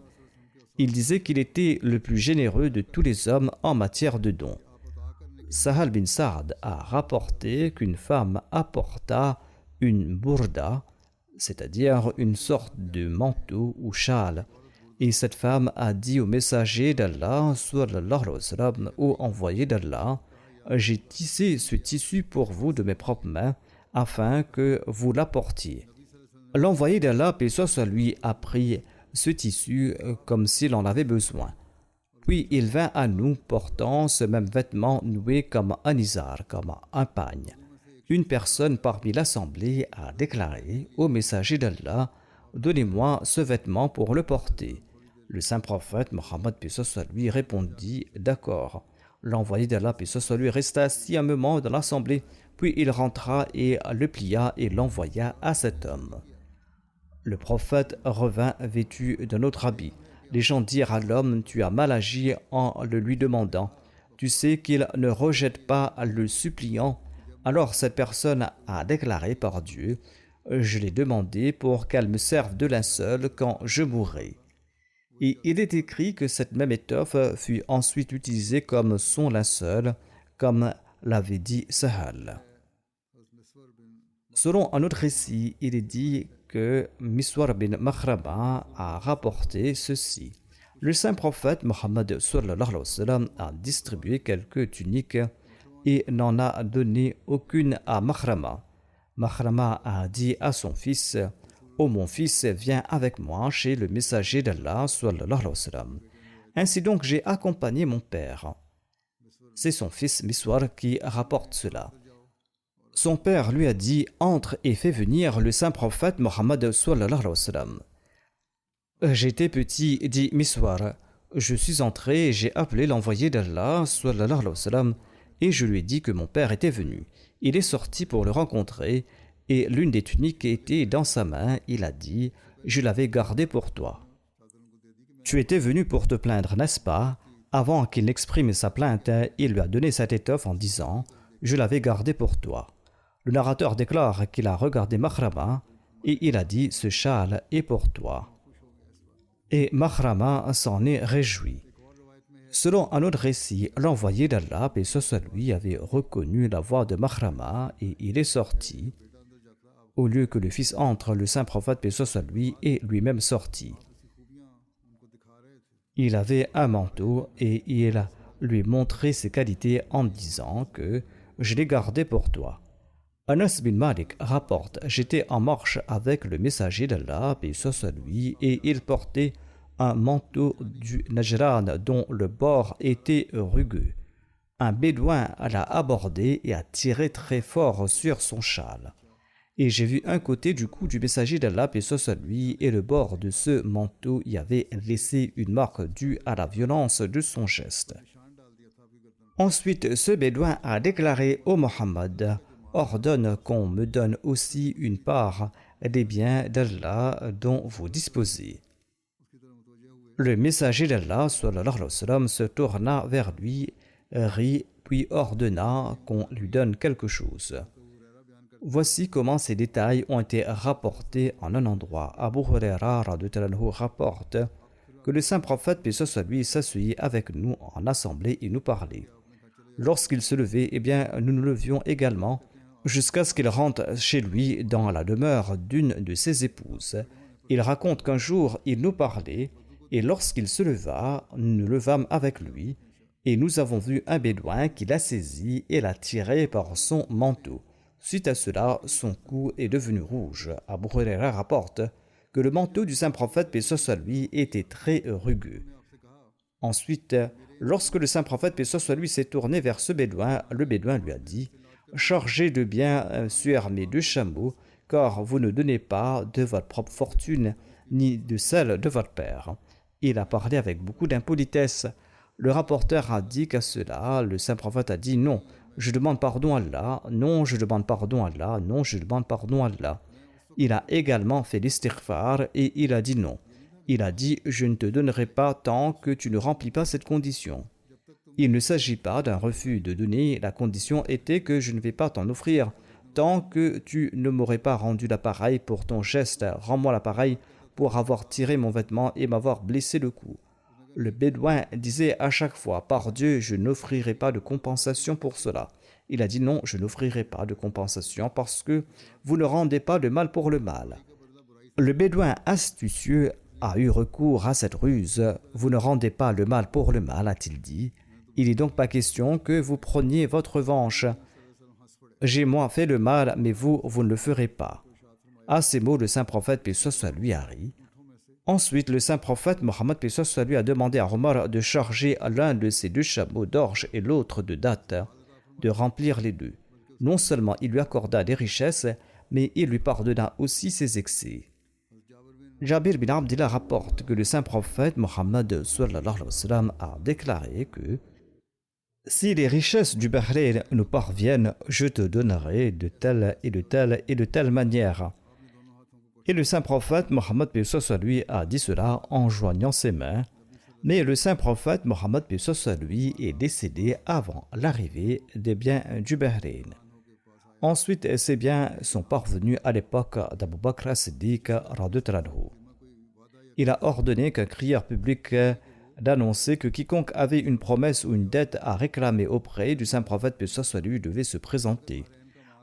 il disait qu'il était le plus généreux de tous les hommes en matière de dons. Sahal bin Sa'ad a rapporté qu'une femme apporta une bourda, c'est-à-dire une sorte de manteau ou châle, et cette femme a dit au messager d'Allah, sallallahu alayhi wa sallam, ô envoyé d'Allah, j'ai tissé ce tissu pour vous de mes propres mains, afin que vous l'apportiez. L'envoyé d'Allah, paix soit sur lui, a pris ce tissu comme s'il en avait besoin. Puis il vint à nous portant ce même vêtement noué comme un izar, comme un pagne. Une personne parmi l'assemblée a déclaré au messager d'Allah, donnez-moi ce vêtement pour le porter. Le saint prophète Mohammed, paix soit sur lui, répondit d'accord. L'envoyé d'Allah, paix soit sur lui, resta assis un moment dans l'assemblée, puis il rentra et le plia et l'envoya à cet homme. Le prophète revint vêtu d'un autre habit. Les gens dirent à l'homme, tu as mal agi en le lui demandant. Tu sais qu'il ne rejette pas le suppliant. Alors cette personne a déclaré par Dieu, je l'ai demandé pour qu'elle me serve de linceul quand je mourrai. Et il est écrit que cette même étoffe fut ensuite utilisée comme son linceul, comme l'avait dit Sahal. Selon un autre récit, il est dit que Miswar bin Makhrama a rapporté ceci. Le saint prophète Mohammed sallallahu alayhi wa sallam a distribué quelques tuniques et n'en a donné aucune à Makhrama. Makhrama a dit à son fils, « Ô mon fils, viens avec moi chez le messager d'Allah sallallahu alayhi wa sallam. » Ainsi donc j'ai accompagné mon père. C'est son fils Miswar qui rapporte cela. Son père lui a dit « Entre et fais venir le saint prophète Mohammed sallallahu alayhi wa sallam. » J'étais petit, dit Miswar. Je suis entré et j'ai appelé l'envoyé d'Allah sallallahu alayhi wa sallam et je lui ai dit que mon père était venu. Il est sorti pour le rencontrer et l'une des tuniques était dans sa main. Il a dit « Je l'avais gardée pour toi. » Tu étais venu pour te plaindre, n'est-ce pas? Avant qu'il n'exprime sa plainte, il lui a donné cette étoffe en disant « Je l'avais gardée pour toi. » Le narrateur déclare qu'il a regardé Makhrama et il a dit « Ce châle est pour toi. » Et Makhrama s'en est réjoui. Selon un autre récit, l'envoyé d'Allah, paix soit sur lui, avait reconnu la voix de Makhrama et il est sorti. Au lieu que le fils entre, le saint prophète, paix soit sur lui, est lui-même sorti. Il avait un manteau et il lui montrait ses qualités en disant que je l'ai gardé pour toi. Anas bin Malik rapporte: j'étais en marche avec le messager d'Allah, paix soit lui, et il portait un manteau du Najran dont le bord était rugueux. Un bédouin l'a abordé et a tiré très fort sur son châle. Et j'ai vu un côté du cou du messager d'Allah, paix soit lui, et le bord de ce manteau y avait laissé une marque due à la violence de son geste. Ensuite, ce bédouin a déclaré: ô Mohammed, ordonne qu'on me donne aussi une part des biens d'Allah dont vous disposez. Le messager d'Allah sallallahu alayhi wa sallam se tourna vers lui, rit, puis ordonna qu'on lui donne quelque chose. Voici comment ces détails ont été rapportés en un endroit. Abu Huraira rapporte que le saint prophète, paix soit lui, s'asseyait avec nous en assemblée et nous parlait. Lorsqu'il se levait, nous nous levions également, jusqu'à ce qu'il rentre chez lui dans la demeure d'une de ses épouses. Il raconte qu'un jour, il nous parlait, et lorsqu'il se leva, nous nous levâmes avec lui, et nous avons vu un bédouin qui l'a saisi et l'a tiré par son manteau. Suite à cela, son cou est devenu rouge. Abu Huraira rapporte que le manteau du saint prophète, paix soit lui, était très rugueux. Ensuite, lorsque le saint prophète, paix soit lui, s'est tourné vers ce bédouin, le bédouin lui a dit: chargez de biens sur mes 2 chameaux, car vous ne donnez pas de votre propre fortune, ni de celle de votre père. Il a parlé avec beaucoup d'impolitesse. Le rapporteur a dit qu'à cela, le saint prophète a dit: non, je demande pardon à Allah, non, je demande pardon à Allah, non, je demande pardon à Allah. Il a également fait l'istighfar et il a dit non. Il a dit: je ne te donnerai pas tant que tu ne remplis pas cette condition. Il ne s'agit pas d'un refus de donner, la condition était que je ne vais pas t'en offrir tant que tu ne m'aurais pas rendu l'appareil pour ton geste. Rends-moi l'appareil pour avoir tiré mon vêtement et m'avoir blessé le cou. Le bédouin disait à chaque fois: par Dieu, je n'offrirai pas de compensation pour cela. Il a dit: non, je n'offrirai pas de compensation parce que vous ne rendez pas le mal pour le mal. Le bédouin astucieux a eu recours à cette ruse. Vous ne rendez pas le mal pour le mal, a-t-il dit. Il n'est donc pas question que vous preniez votre revanche. J'ai moi fait le mal, mais vous ne le ferez pas. À ces mots, le saint prophète, paix soit lui, a ri. Ensuite, le saint prophète Mohammed, paix soit lui, a demandé à Omar de charger l'un de ses 2 chameaux d'orge et l'autre de dattes, de remplir les 2. Non seulement il lui accorda des richesses, mais il lui pardonna aussi ses excès. Jabir bin Abdillah rapporte que le saint prophète Mohammed sallallahu alayhi wa sallam a déclaré que si les richesses du Bahreïn nous parviennent, je te donnerai de telle et de telle et de telle manière. Et le saint prophète Mohammed, paix soit lui, a dit cela en joignant ses mains. Mais le saint prophète Mohammed, paix soit lui, est décédé avant l'arrivée des biens du Bahreïn. Ensuite, ces biens sont parvenus à l'époque d'Abu Bakr as-Siddiq radhiyallahu anhu. Il a ordonné qu'un crieur public d'annoncer que quiconque avait une promesse ou une dette à réclamer auprès du saint prophète, paix soit lui, devait se présenter.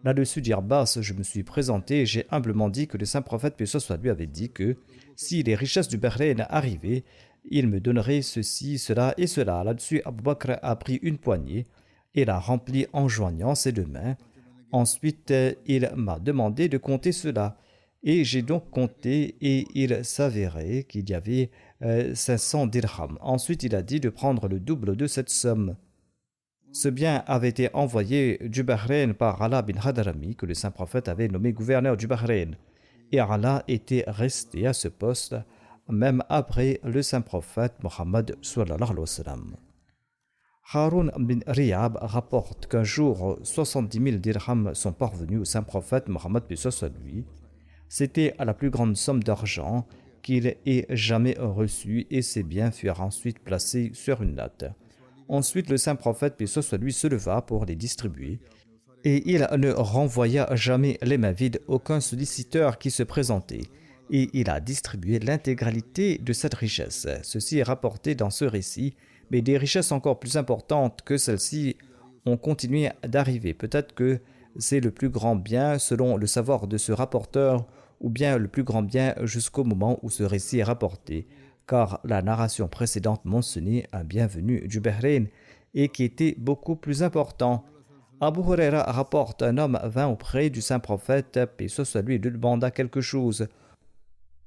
Là-dessus, dit Abbas, je me suis présenté et j'ai humblement dit que le saint prophète, paix soit lui, avait dit que si les richesses du Bahreïn arrivaient, il me donnerait ceci, cela et cela. Là-dessus, Abu Bakr a pris une poignée et l'a remplie en joignant ses 2 mains. Ensuite, il m'a demandé de compter cela. Et j'ai donc compté et il s'avérait qu'il y avait 500 dirhams. Ensuite, il a dit de prendre le double de cette somme. Ce bien avait été envoyé du Bahreïn par Ala bin Hadrami, que le saint prophète avait nommé gouverneur du Bahreïn. Et Ala était resté à ce poste même après le saint prophète Mohammed sallallahu alayhi wa sallam. Harun bin Riyab rapporte qu'un jour, 70 000 dirhams sont parvenus au saint prophète Mohammed paix soit lui. C'était la plus grande somme d'argent qu'il ait jamais reçue et ces biens furent ensuite placés sur une natte. Ensuite, le saint prophète paix soit lui se leva pour les distribuer et il ne renvoya jamais les mains vides aucun solliciteur qui se présentait et il a distribué l'intégralité de cette richesse. Ceci est rapporté dans ce récit, mais des richesses encore plus importantes que celles-ci ont continué d'arriver. Peut-être que c'est le plus grand bien selon le savoir de ce rapporteur ou bien le plus grand bien jusqu'au moment où ce récit est rapporté. car la narration précédente mentionnait un bienvenu du Bahreïn et qui était beaucoup plus important. Abu Huraira rapporte un homme vint auprès du saint prophète, paix soit lui, lui demanda quelque chose.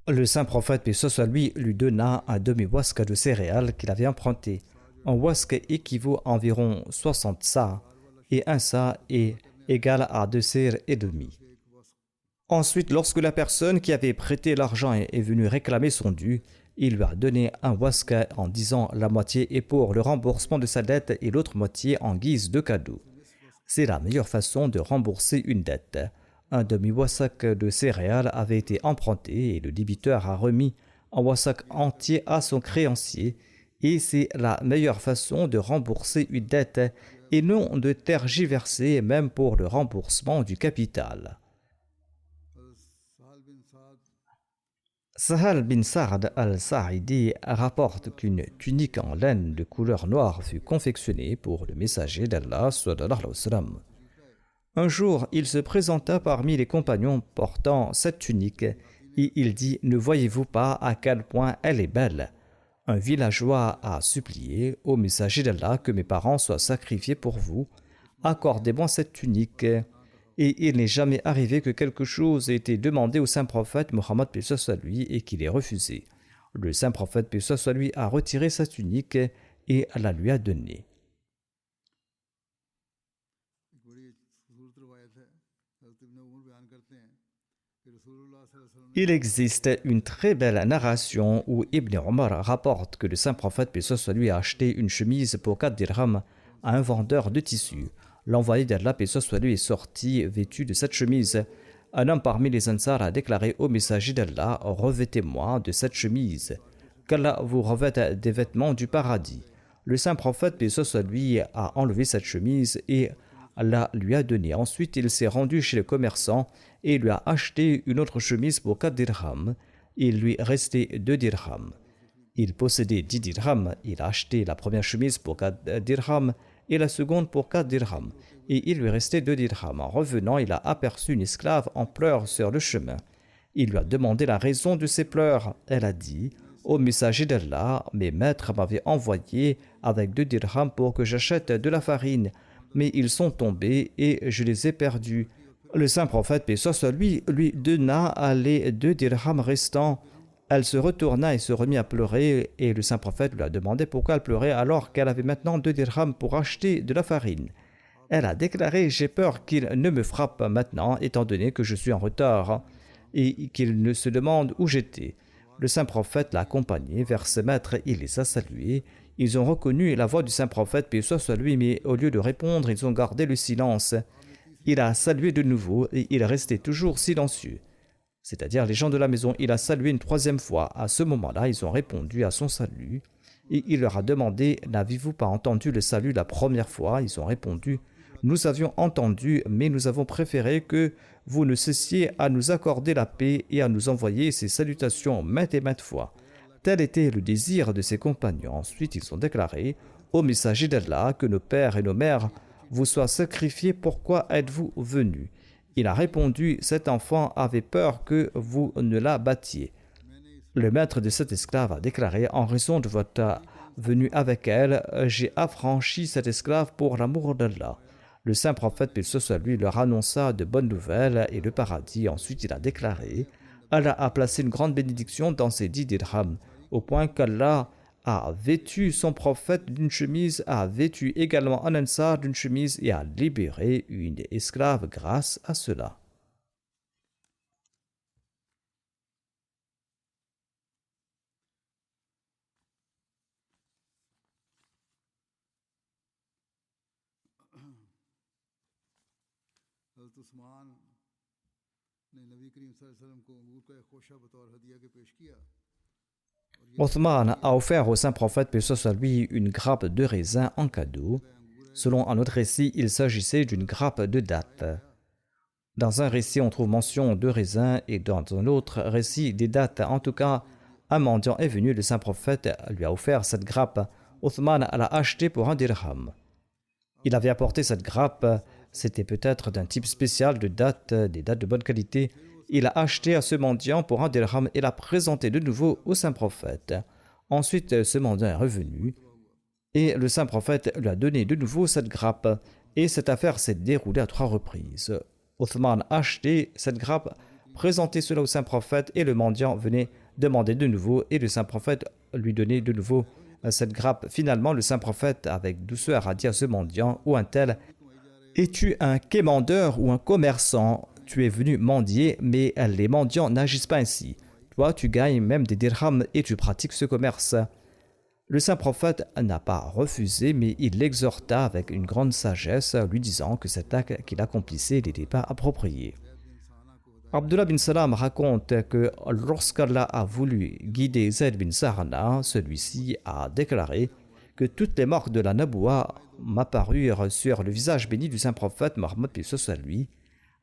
Le saint prophète, paix soit lui, lui donna un demi-wask de céréales qu'il avait emprunté. Un wask équivaut à environ 60 sa, et un sa est égal à 2 sers et demi. Ensuite, lorsque la personne qui avait prêté l'argent est venue réclamer son dû, il lui a donné un wask en disant la moitié est pour le remboursement de sa dette et l'autre moitié en guise de cadeau. C'est la meilleure façon de rembourser une dette. Un demi-wasak de céréales avait été emprunté et le débiteur a remis un wasak entier à son créancier, et c'est la meilleure façon de rembourser une dette et non de tergiverser même pour le remboursement du capital. Sahal bin Sa'd al-Sa'idi rapporte qu'une tunique en laine de couleur noire fut confectionnée pour le messager d'Allah sallallahu alayhi wa sallam. Un jour, il se présenta parmi les compagnons portant cette tunique et il dit « Ne voyez-vous pas à quel point elle est belle ?» Un villageois a supplié au messager d'Allah que mes parents soient sacrifiés pour vous. Accordez-moi cette tunique. Et il n'est jamais arrivé que quelque chose ait été demandé au saint prophète Mohammed paix soit lui et qu'il ait refusé. Le saint prophète paix soit lui a retiré sa tunique et la lui a donnée. Il existe une très belle narration où Ibn Omar rapporte que le saint prophète paix soit lui a acheté une chemise pour 4 dirhams à un vendeur de tissus. L'envoyé d'Allah paix soit lui est sorti vêtu de cette chemise. Un homme parmi les Ansar a déclaré au messager d'Allah « Revêtez-moi de cette chemise, qu'Allah vous revête des vêtements du paradis. » Le saint prophète paix soit lui a enlevé cette chemise et Allah lui a donné. Ensuite, il s'est rendu chez le commerçant et lui a acheté une autre chemise pour 4 dirhams. Il lui restait 2 dirhams. Il possédait 10 dirhams. Il a acheté la première chemise pour 4 dirhams et la seconde pour 4 dirhams. Et il lui restait 2 dirhams. En revenant, il a aperçu une esclave en pleurs sur le chemin. Il lui a demandé la raison de ses pleurs. Elle a dit « Ô messager d'Allah, mes maîtres m'avaient envoyé avec 2 dirhams pour que j'achète de la farine. Mais ils sont tombés et je les ai perdus. » Le saint prophète, paix soit lui donna les 2 dirhams restants. Elle se retourna et se remit à pleurer, et le saint prophète lui a demandé pourquoi elle pleurait alors qu'elle avait maintenant 2 dirhams pour acheter de la farine. Elle a déclaré « J'ai peur qu'il ne me frappe maintenant, étant donné que je suis en retard, et qu'il ne se demande où j'étais. » Le saint prophète l'a accompagné vers ses maîtres, il les a salués. Ils ont reconnu la voix du saint prophète, paix soit lui, mais au lieu de répondre, ils ont gardé le silence. Il a salué de nouveau et il restait toujours silencieux. C'est-à-dire les gens de la maison, il a salué une 3e fois. À ce moment-là, ils ont répondu à son salut et il leur a demandé « N'avez-vous pas entendu le salut la première fois ?» Ils ont répondu « Nous avions entendu, mais nous avons préféré que vous ne cessiez à nous accorder la paix et à nous envoyer ces salutations maintes et maintes fois. » Tel était le désir de ses compagnons. Ensuite, ils ont déclaré « Ô messager d'Allah, que nos pères et nos mères vous soient sacrifiés, pourquoi êtes-vous venus ?» Il a répondu « Cet enfant avait peur que vous ne la battiez. » Le maître de cet esclave a déclaré « En raison de votre venue avec elle, j'ai affranchi cet esclave pour l'amour d'Allah. » Le saint prophète, paix soit lui, leur annonça de bonnes nouvelles et le paradis. Ensuite, il a déclaré « Allah a placé une grande bénédiction dans ces 10 dirhams, au point qu'Allah a vêtu son prophète d'une chemise, a vêtu également un ansar d'une chemise et a libéré une esclave grâce à cela. » Othman a offert au saint prophète, paix soit lui, une grappe de raisin en cadeau. Selon un autre récit, il s'agissait d'une grappe de dattes. Dans un récit, on trouve mention de raisins et dans un autre récit, des dattes. En tout cas, un mendiant est venu, le saint prophète lui a offert cette grappe. Othman l'a achetée pour 1 dirham. Il avait apporté cette grappe, c'était peut-être d'un type spécial de dattes, des dattes de bonne qualité. Il a acheté à ce mendiant pour 1 dirham et l'a présenté de nouveau au saint prophète. Ensuite, ce mendiant est revenu et le saint prophète lui a donné de nouveau cette grappe et cette affaire s'est déroulée à 3 reprises. Othman a acheté cette grappe, présenté cela au saint prophète et le mendiant venait demander de nouveau et le saint prophète lui donnait de nouveau cette grappe. Finalement, le saint prophète avec douceur a dit à ce mendiant ou un tel: es-tu un quémandeur ou un commerçant? Tu es venu mendier, mais les mendiants n'agissent pas ainsi. Toi, tu gagnes même des dirhams et tu pratiques ce commerce. Le saint prophète n'a pas refusé, mais il l'exhorta avec une grande sagesse, lui disant que cet acte qu'il accomplissait n'était pas approprié. Abdullah bin Salam raconte que lorsqu'Allah a voulu guider Zayd bin Sarana, celui-ci a déclaré que toutes les marques de la Naboua m'apparurent sur le visage béni du saint prophète Mohammed paix soit sur lui,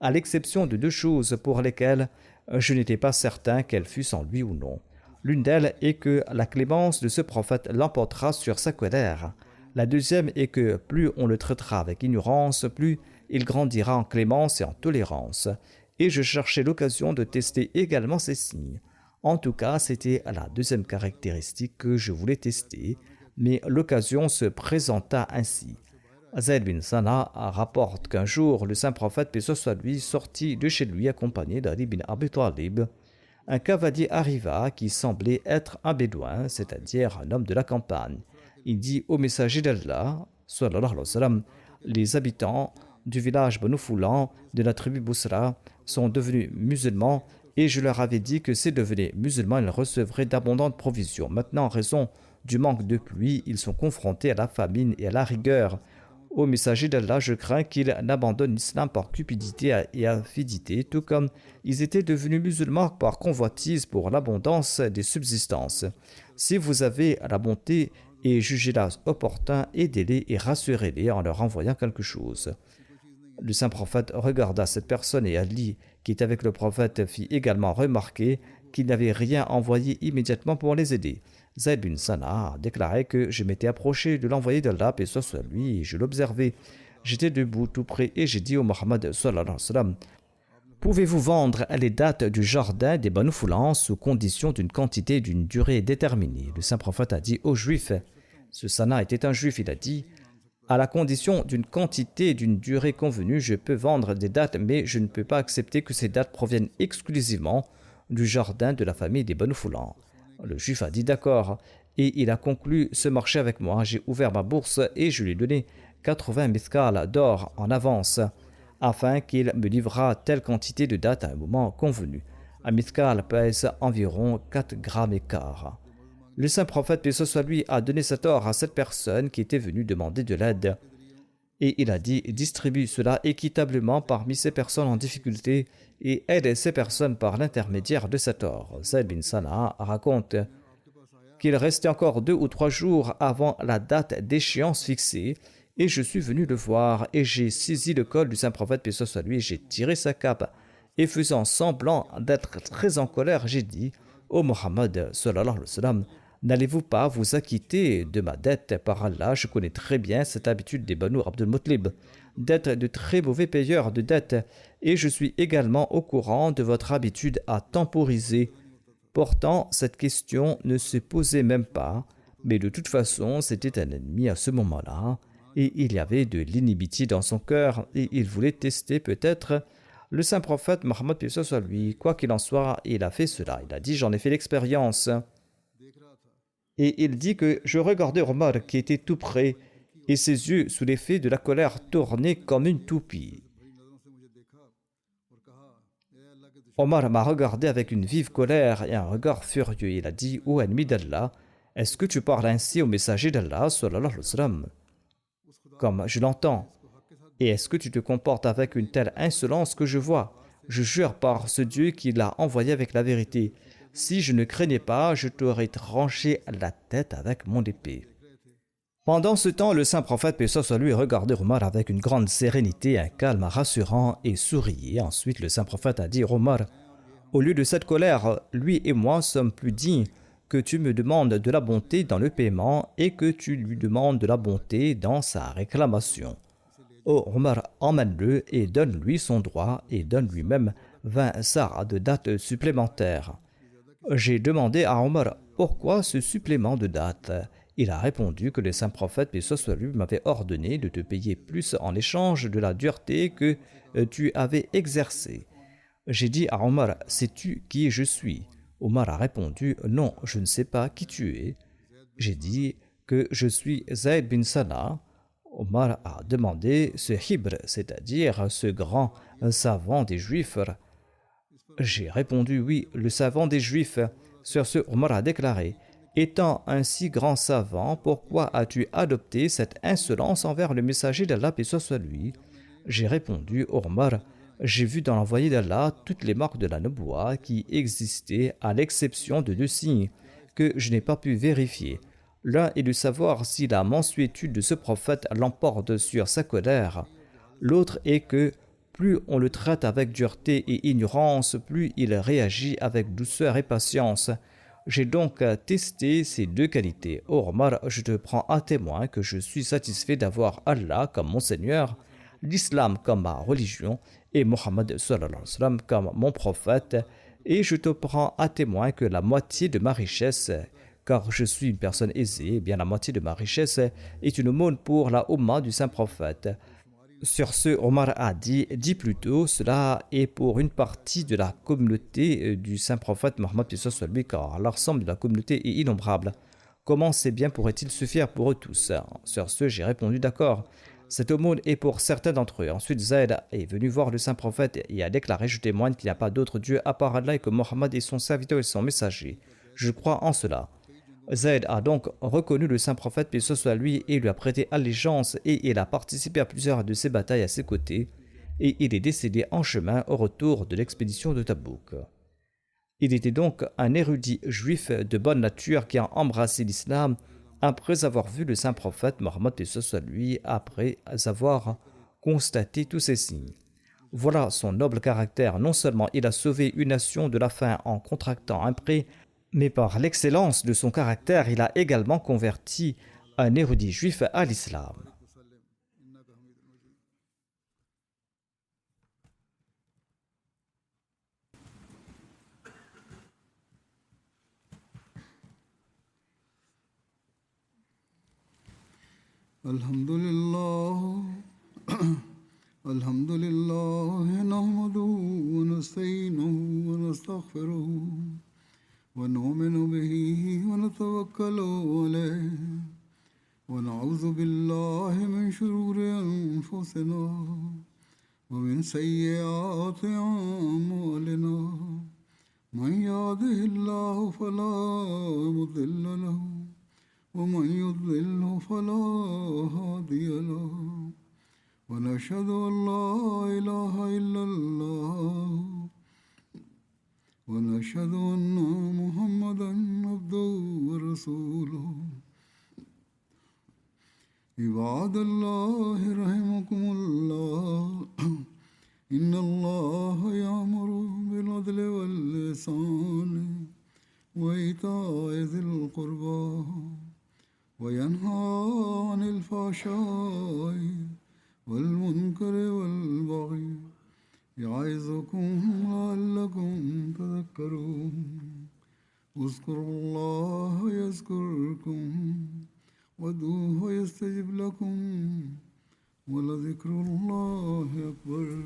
à l'exception de 2 choses pour lesquelles je n'étais pas certain qu'elles fussent en lui ou non. L'une d'elles est que la clémence de ce prophète l'emportera sur sa colère. La deuxième est que plus on le traitera avec ignorance, plus il grandira en clémence et en tolérance. Et je cherchais l'occasion de tester également ces signes. En tout cas, c'était la deuxième caractéristique que je voulais tester, mais l'occasion se présenta ainsi. Zayd bin Sana rapporte qu'un jour, le saint prophète, paix soit lui, sortit de chez lui accompagné d'Ali bin Abi Talib. Un cavalier arriva qui semblait être un bédouin, c'est-à-dire un homme de la campagne. Il dit au messager d'Allah, sallallahu alayhi wa sallam, les habitants du village Banu Foulan de la tribu Bousra sont devenus musulmans et je leur avais dit que s'ils devenaient musulmans, ils recevraient d'abondantes provisions. Maintenant, en raison du manque de pluie, ils sont confrontés à la famine et à la rigueur. Ô messager d'Allah, je crains qu'ils n'abandonnent l'islam par cupidité et avidité, tout comme ils étaient devenus musulmans par convoitise pour l'abondance des subsistances. Si vous avez la bonté et jugez-la opportun, aidez-les et rassurez-les en leur envoyant quelque chose. Le saint prophète regarda cette personne et Ali, qui était avec le prophète, fit également remarquer qu'il n'avait rien envoyé immédiatement pour les aider. Zayd bin Sana a déclaré que je m'étais approché de l'envoyé d'Allah, paix soit sur lui, et je l'observais. J'étais debout tout près et j'ai dit au Mohammed sallallahu alayhi wa sallam: pouvez-vous vendre les dattes du jardin des Banu Foulan sous condition d'une quantité et d'une durée déterminée? Le saint prophète a dit aux Juifs, ce Sana était un Juif, il a dit: à la condition d'une quantité et d'une durée convenue, je peux vendre des dattes, mais je ne peux pas accepter que ces dattes proviennent exclusivement du jardin de la famille des Banu Foulan. Le Juif a dit d'accord, et il a conclu ce marché avec moi. J'ai ouvert ma bourse et je lui ai donné 80 mithqal d'or en avance, afin qu'il me livrât telle quantité de dattes à un moment convenu. Un mithqal pèse environ 4 grammes et quart. Le saint prophète, paix soit lui, a donné cet or à cette personne qui était venue demander de l'aide. Et il a dit: distribue cela équitablement parmi ces personnes en difficulté et aide ces personnes par l'intermédiaire de cet or. Zayd bin Sana raconte qu'il restait encore 2 ou 3 jours avant la date d'échéance fixée et je suis venu le voir et j'ai saisi le col du saint prophète, paix soit lui, et j'ai tiré sa cape et faisant semblant d'être très en colère, j'ai dit: ô Mohammed sallallahu alayhi wa sallam, n'allez-vous pas vous acquitter de ma dette? Par Allah, je connais très bien cette habitude des Banu Abdul Muttalib d'être de très mauvais payeurs de dettes, et je suis également au courant de votre habitude à temporiser. Pourtant, cette question ne se posait même pas, mais de toute façon, c'était un ennemi à ce moment-là, et il y avait de l'inimitié dans son cœur, et il voulait tester peut-être le saint prophète Mohammed paix soit sur lui. Quoi qu'il en soit, il a fait cela. Il a dit: j'en ai fait l'expérience. Et il dit que je regardais Omar qui était tout près et ses yeux sous l'effet de la colère tournaient comme une toupie. Omar m'a regardé avec une vive colère et un regard furieux. Il a dit: ô ennemi d'Allah, est-ce que tu parles ainsi au messager d'Allah sallallahu alayhi wa sallam, comme je l'entends? Et est-ce que tu te comportes avec une telle insolence que je vois? Je jure par ce Dieu qui l'a envoyé avec la vérité. Si je ne craignais pas, je t'aurais tranché la tête avec mon épée. Pendant ce temps, le saint prophète, paix soit sur lui, regardait Omar avec une grande sérénité, un calme rassurant et souriait. Ensuite, le saint prophète a dit: Omar, au lieu de cette colère, lui et moi sommes plus dignes que tu me demandes de la bonté dans le paiement et que tu lui demandes de la bonté dans sa réclamation. Ô Omar, emmène-le et donne-lui son droit et donne lui-même 20 sars de dattes supplémentaires. J'ai demandé à Omar: pourquoi ce supplément de date? Il a répondu que le saint prophète, paix soit lui, m'avait ordonné de te payer plus en échange de la dureté que tu avais exercée. J'ai dit à Omar, sais-tu qui je suis? Omar a répondu, non, je ne sais pas qui tu es. J'ai dit que je suis Zayd bin Sana. Omar a demandé ce Hibr, c'est-à-dire ce grand savant des Juifs. J'ai répondu oui, le savant des Juifs. Sur ce, Omar a déclaré, étant un si grand savant, pourquoi as-tu adopté cette insolence envers le messager d'Allah, paix soit lui? J'ai répondu, Omar, j'ai vu dans l'envoyé d'Allah toutes les marques de la nubuwa qui existaient à l'exception de 2 signes que je n'ai pas pu vérifier. L'un est de savoir si la mansuétude de ce prophète l'emporte sur sa colère. L'autre est que plus on le traite avec dureté et ignorance, plus il réagit avec douceur et patience. J'ai donc testé ces 2 qualités. Ô Omar, je te prends à témoin que je suis satisfait d'avoir Allah comme mon Seigneur, l'islam comme ma religion et Mohammed sallallahu alayhi wa sallam comme mon prophète, et je te prends à témoin que la moitié de ma richesse, car je suis une personne aisée, eh bien la moitié de ma richesse est une aumône pour la Ummah du saint prophète. Sur ce, Omar a dit, dis plutôt, cela est pour une partie de la communauté du saint prophète Mohammed, car l'ensemble de la communauté est innombrable. Comment ces biens pourraient-ils suffire pour eux tous? Sur ce, j'ai répondu, d'accord. Cette aumône est pour certains d'entre eux. Ensuite, Zayd est venu voir le saint prophète et a déclaré, je témoigne qu'il n'y a pas d'autre Dieu à part Allah et que Mohammed est son serviteur et son messager. Je crois en cela. Zayd a donc reconnu le saint prophète, paix soit lui, et lui a prêté allégeance, et il a participé à plusieurs de ses batailles à ses côtés, et il est décédé en chemin au retour de l'expédition de Tabouk. Il était donc un érudit juif de bonne nature qui a embrassé l'islam après avoir vu le saint prophète Mohammed, paix soit lui, après avoir constaté tous ces signes. Voilà son noble caractère. Non seulement il a sauvé une nation de la faim en contractant un prêt, mais par l'excellence de son caractère, il a également converti un érudit juif à l'islam. Alhamdulillah. الحمد لله نحمده ونستعينه ونستغفره ونؤمن به ونتوكل عليه ونعوذ بالله من شرور أنفسنا ومن سيئات أعمالنا من يهده الله فلا مضل له ومن يضلل فلا هادي له ونشهد أن لا إله إلا الله ونشهد أن محمدا عبده ورسوله عباد الله رحمكم الله إن الله يأمر بالعدل والإحسان وإيتاء ذي القربى وينهى عن الفحشاء والمنكر والبغي يعظكم لعلكم تذكرون اذكروا الله يذكركم وادعوه يستجب لكم ولذكر الله أكبر